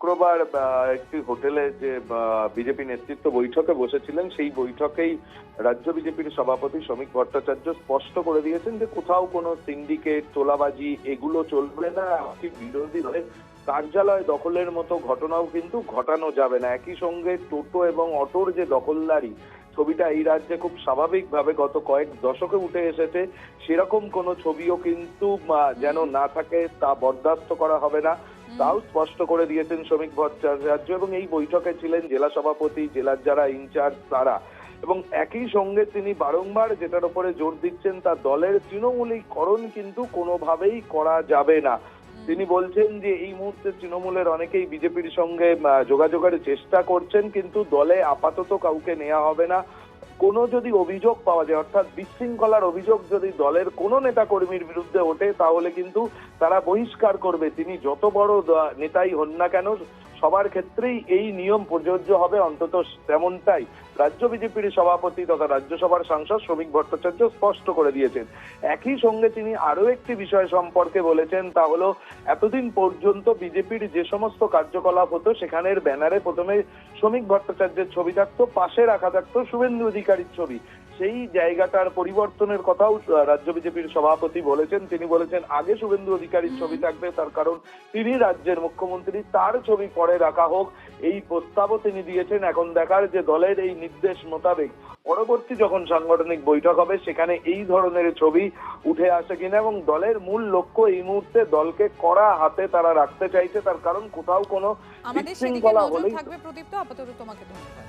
শুক্রবার একটি হোটেলে যে বিজেপি নেতৃত্ব বৈঠকে বসেছিলেন, সেই বৈঠকেই রাজ্য বিজেপির সভাপতি শ্রমিক ভট্টাচার্য স্পষ্ট করে দিয়েছেন যে কোথাও কোনো সিন্ডিকেট, তোলাবাজি এগুলো চলবে না। বিরোধী দলে কার্যালয় দখলের মতো ঘটনাও কিন্তু ঘটানো যাবে না। একই সঙ্গে টোটো এবং অটোর যে দখলদারি ছবিটা এই রাজ্যে খুব স্বাভাবিকভাবে গত কয়েক দশকে উঠে এসেছে, সেরকম কোনো ছবিও কিন্তু যেন না থাকে, তা বরদাস্ত করা হবে না, তাও স্পষ্ট করে দিয়েছেন শ্রমিক ভট্টাচার্য। এবং এই বৈঠকে ছিলেন জেলা সভাপতি, জেলার যারা ইনচার্জ তারা। এবং একই সঙ্গে তিনি বারংবার যেটার উপরে জোর দিচ্ছেন, তা দলের তৃণমূলীকরণ কিন্তু কোনোভাবেই করা যাবে না। তিনি বলছেন যে এই মুহূর্তে তৃণমূলের অনেকেই বিজেপির সঙ্গে যোগাযোগের চেষ্টা করছেন, কিন্তু দলে আপাতত কাউকে নেওয়া হবে না। কোনো যদি অভিযোগ পাওয়া যায়, অর্থাৎ বিশৃঙ্খলার অভিযোগ যদি দলের কোনো নেতা কর্মীর বিরুদ্ধে ওঠে, তাহলে কিন্তু তারা বহিষ্কার করবে। তিনি যত বড় নেতাই হন না কেন, সবার ক্ষেত্রেই এই নিয়ম প্রযোজ্য হবে, অন্তত তেমনটাই রাজ্য বিজেপির সভাপতি তথা রাজ্যসভার সাংসদ শ্রমিক ভট্টাচার্য স্পষ্ট করে দিয়েছেন। একই সঙ্গে তিনি আরো একটি বিষয় সম্পর্কে বলেছেন, তা হলো এতদিন পর্যন্ত বিজেপির যে সমস্ত কার্যকলাপ হতো সেখানের ব্যানারে প্রথমে শ্রমিক ভট্টাচার্যের ছবি থাকতো, পাশে রাখা থাকতো শুভেন্দু অধিকারীর ছবি। সেই জায়গাটার পরিবর্তনের কথাও রাজ্য বিজেপির সভাপতি বলেছেন। তিনি বলেছেন আগে শুভেন্দু অধিকারীর ছবি থাকবে, তার কারণ তিনি রাজ্যের মুখ্যমন্ত্রী, তার ছবি পরে রাখা হোক, এই প্রস্তাবও তিনি দিয়েছেন। এখন দেখার যে দলের এই নির্দেশ মোতাবেক পরবর্তী যখন সাংগঠনিক বৈঠক হবে সেখানে এই ধরনের ছবি উঠে আসে কিনা। এবং দলের মূল লক্ষ্য এই মুহূর্তে দলকে কড়া হাতে তারা রাখতে চাইছে, তার কারণ কোথাও কোনো আমাদের সেদিকে নজর থাকবে। প্রদীপ্ত, আপাতত তোমাকে ধন্যবাদ।